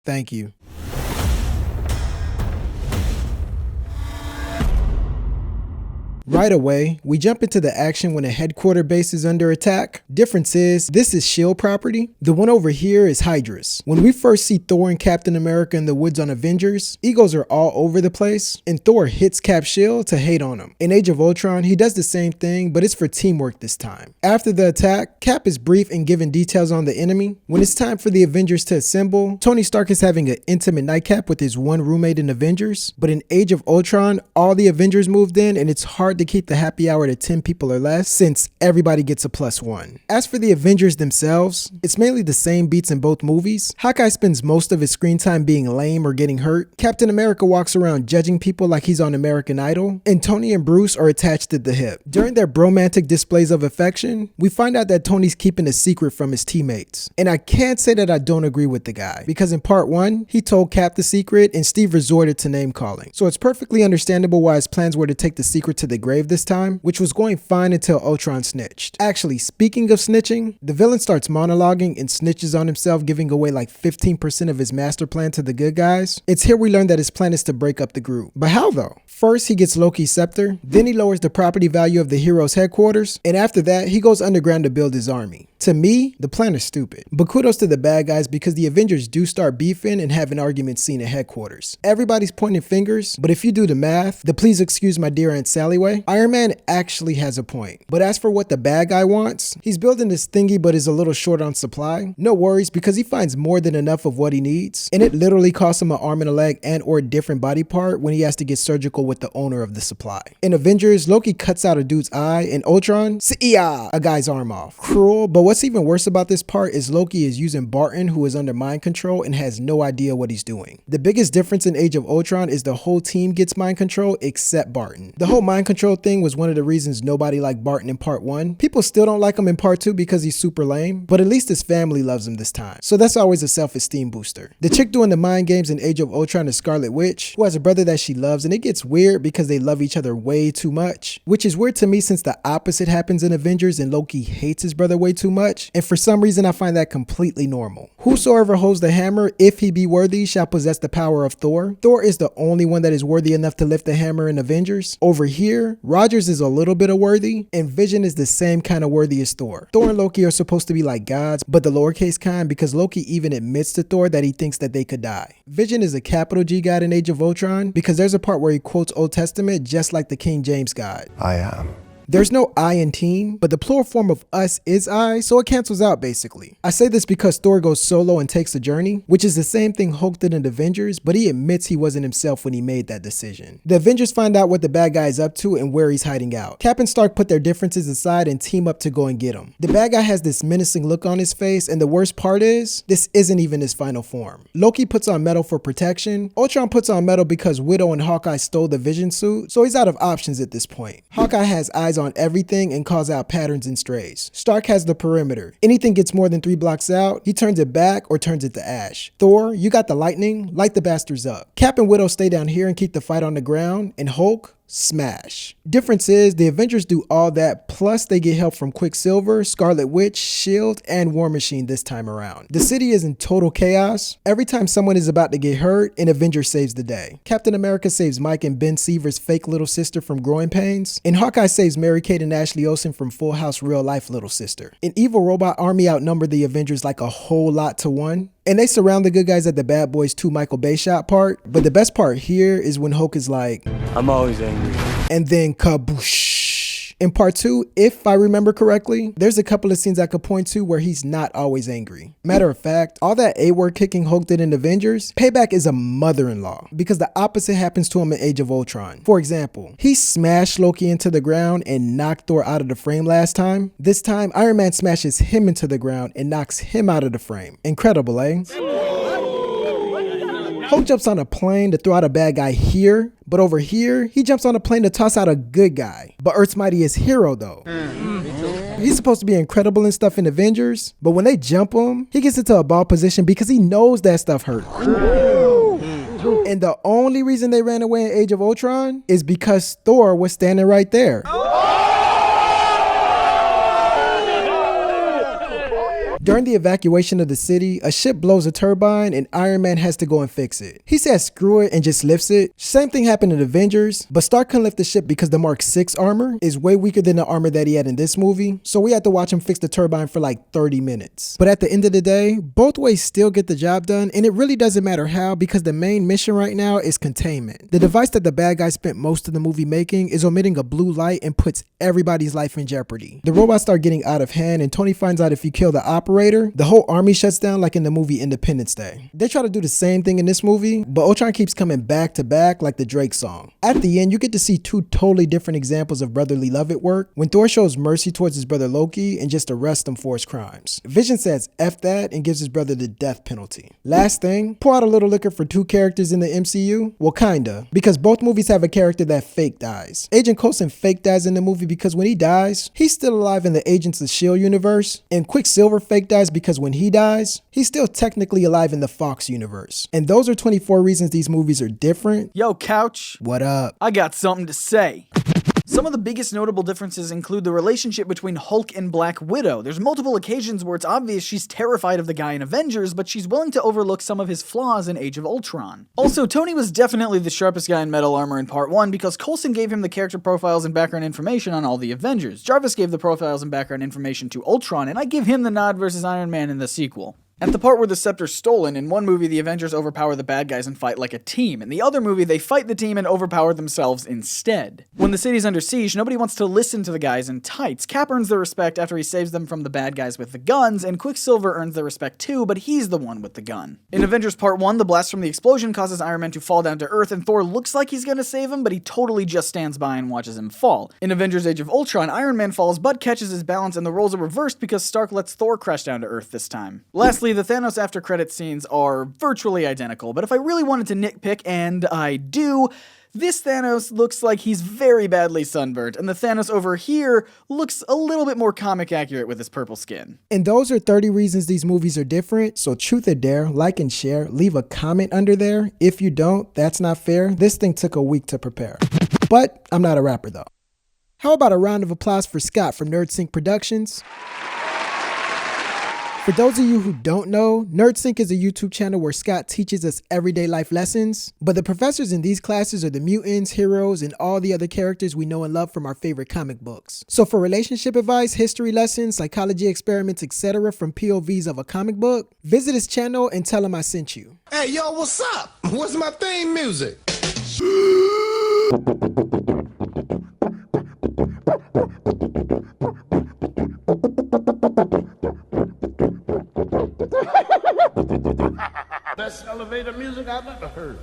Thank you. Right away, we jump into the action when a headquarter base is under attack. Difference is, this is S.H.I.E.L.D. property. The one over here is Hydra's. When we first see Thor and Captain America in the woods on Avengers, egos are all over the place, and Thor hits Cap's shield to hate on him. In Age of Ultron, he does the same thing, but it's for teamwork this time. After the attack, Cap is brief and given details on the enemy. When it's time for the Avengers to assemble, Tony Stark is having an intimate nightcap with his one roommate in Avengers, but in Age of Ultron, all the Avengers moved in, and it's hard to keep the happy hour to 10 people or less since everybody gets a +1. As for the Avengers themselves, it's mainly the same beats in both movies. Hawkeye spends most of his screen time being lame or getting hurt. Captain America walks around judging people like he's on American Idol, and Tony and Bruce are attached at the hip. During their bromantic displays of affection, we find out that Tony's keeping a secret from his teammates. And I can't say that I don't agree with the guy, because in part 1, he told Cap the secret and Steve resorted to name calling. So it's perfectly understandable why his plans were to take the secret to the grave this time, which was going fine until Ultron snitched. Actually, speaking of snitching, the villain starts monologuing and snitches on himself, giving away like 15% of his master plan to the good guys. It's here we learn that his plan is to break up the group. But how though? First, he gets Loki's scepter, then he lowers the property value of the hero's headquarters, and after that, he goes underground to build his army. To me, the plan is stupid. But kudos to the bad guys because the Avengers do start beefing and have an argument scene at headquarters. Everybody's pointing fingers, but if you do the math, the please excuse my dear Aunt Sally way, Iron Man actually has a point. But as for what the bad guy wants, he's building this thingy but is a little short on supply. No worries because he finds more than enough of what he needs, and it literally costs him an arm and a leg and or a different body part when he has to get surgical with the owner of the supply. In Avengers, Loki cuts out a dude's eye, and Ultron, a guy's arm off. Cruel, but what's even worse about this part is Loki is using Barton, who is under mind control and has no idea what he's doing. The biggest difference in Age of Ultron is the whole team gets mind control except Barton. The whole mind control thing was one of the reasons nobody liked Barton in part 1. People still don't like him in part 2 because he's super lame, but at least his family loves him this time. So that's always a self-esteem booster. The chick doing the mind games in Age of Ultron is Scarlet Witch, who has a brother that she loves, and it gets weird because they love each other way too much, which is weird to me since the opposite happens in Avengers and Loki hates his brother way too much, and for some reason I find that completely normal. Whosoever holds the hammer, if he be worthy, shall possess the power of Thor. Thor is the only one that is worthy enough to lift the hammer in Avengers. Over here, Rogers is a little bit of worthy, and Vision is the same kind of worthy as Thor. Thor and Loki are supposed to be like gods, but the lowercase kind because Loki even admits to Thor that he thinks that they could die. Vision is a capital G god in Age of Ultron because there's a part where he quotes Old Testament just like the King James God. I am. There's no I in team, but the plural form of us is I, so it cancels out basically. I say this because Thor goes solo and takes a journey, which is the same thing Hulk did in Avengers, but he admits he wasn't himself when he made that decision. The Avengers find out what the bad guy is up to and where he's hiding out. Cap and Stark put their differences aside and team up to go and get him. The bad guy has this menacing look on his face, and the worst part is, this isn't even his final form. Loki puts on metal for protection. Ultron puts on metal because Widow and Hawkeye stole the Vision suit, so he's out of options at this point. Hawkeye has eyes on everything and calls out patterns and strays. Stark has the perimeter. Anything gets more than 3 blocks out, he turns it back or turns it to ash. Thor, you got the lightning, light the bastards up. Cap and Widow stay down here and keep the fight on the ground, and Hulk, smash. Difference is the Avengers do all that, plus they get help from Quicksilver, Scarlet Witch, S.H.I.E.L.D., and War Machine this time around. The city is in total chaos. Every time someone is about to get hurt, an Avenger saves the day. Captain America saves Mike and Ben Seaver's fake little sister from growing pains, and Hawkeye saves Mary-Kate and Ashley Olsen from Full House real life little sister. An evil robot army outnumbered the Avengers like a whole lot to 1. And they surround the good guys at the Bad Boys 2 Michael Bay shot part. But the best part here is when Hulk is like, I'm always angry. And then kaboosh. In part 2, if I remember correctly, there's a couple of scenes I could point to where he's not always angry. Matter of fact, all that A-word kicking Hulk did in Avengers, payback is a mother-in-law because the opposite happens to him in Age of Ultron. For example, he smashed Loki into the ground and knocked Thor out of the frame last time. This time, Iron Man smashes him into the ground and knocks him out of the frame. Incredible, eh? Hulk jumps on a plane to throw out a bad guy here, but over here, he jumps on a plane to toss out a good guy. But Earth's mightiest hero though. He's supposed to be incredible and stuff in Avengers, but when they jump him, he gets into a ball position because he knows that stuff hurt. And the only reason they ran away in Age of Ultron is because Thor was standing right there. During the evacuation of the city, a ship blows a turbine and Iron Man has to go and fix it. He says screw it and just lifts it. Same thing happened in Avengers, but Stark couldn't lift the ship because the Mark 6 armor is way weaker than the armor that he had in this movie, so we had to watch him fix the turbine for like 30 minutes. But at the end of the day, both ways still get the job done, and it really doesn't matter how because the main mission right now is containment. The device that the bad guy spent most of the movie making is emitting a blue light and puts everybody's life in jeopardy. The robots start getting out of hand and Tony finds out if you kill the operator, the whole army shuts down like in the movie Independence Day. They try to do the same thing in this movie, but Ultron keeps coming back to back like the Drake song. At the end, you get to see two totally different examples of brotherly love at work when Thor shows mercy towards his brother Loki and just arrests him for his crimes. Vision says F that and gives his brother the death penalty. Last thing, pour out a little liquor for two characters in the MCU? Well, kinda, because both movies have a character that fake dies. Agent Coulson fake dies in the movie because when he dies, he's still alive in the Agents of S.H.I.E.L.D. universe, and Quicksilver fake dies because when he dies, he's still technically alive in the Fox universe. And those are 24 reasons these movies are different. Yo, Couch. What up? I got something to say. Some of the biggest notable differences include the relationship between Hulk and Black Widow. There's multiple occasions where it's obvious she's terrified of the guy in Avengers, but she's willing to overlook some of his flaws in Age of Ultron. Also, Tony was definitely the sharpest guy in metal armor in Part 1 because Coulson gave him the character profiles and background information on all the Avengers. Jarvis gave the profiles and background information to Ultron, and I give him the nod versus Iron Man in the sequel. At the part where the scepter's stolen, in one movie the Avengers overpower the bad guys and fight like a team. In the other movie, they fight the team and overpower themselves instead. When the city's under siege, nobody wants to listen to the guys in tights. Cap earns their respect after he saves them from the bad guys with the guns, and Quicksilver earns their respect too, but he's the one with the gun. In Avengers Part 1, the blast from the explosion causes Iron Man to fall down to Earth, and Thor looks like he's gonna save him, but he totally just stands by and watches him fall. In Avengers Age of Ultron, Iron Man falls but catches his balance and the roles are reversed because Stark lets Thor crash down to Earth this time. Lastly, the Thanos after credit scenes are virtually identical, but if I really wanted to nitpick, and I do, this Thanos looks like he's very badly sunburnt, and the Thanos over here looks a little bit more comic accurate with his purple skin. And those are 30 reasons these movies are different, so truth or dare, like and share, leave a comment under there. If you don't, that's not fair. This thing took a week to prepare. But I'm not a rapper though. How about a round of applause for Scott from NerdSync Productions? For those of you who don't know, NerdSync is a YouTube channel where Scott teaches us everyday life lessons, but the professors in these classes are the mutants, heroes, and all the other characters we know and love from our favorite comic books. So for relationship advice, history lessons, psychology experiments, etc. from POVs of a comic book, visit his channel and tell him I sent you. Hey, yo, what's up? What's my theme music? Best elevator music I've ever heard.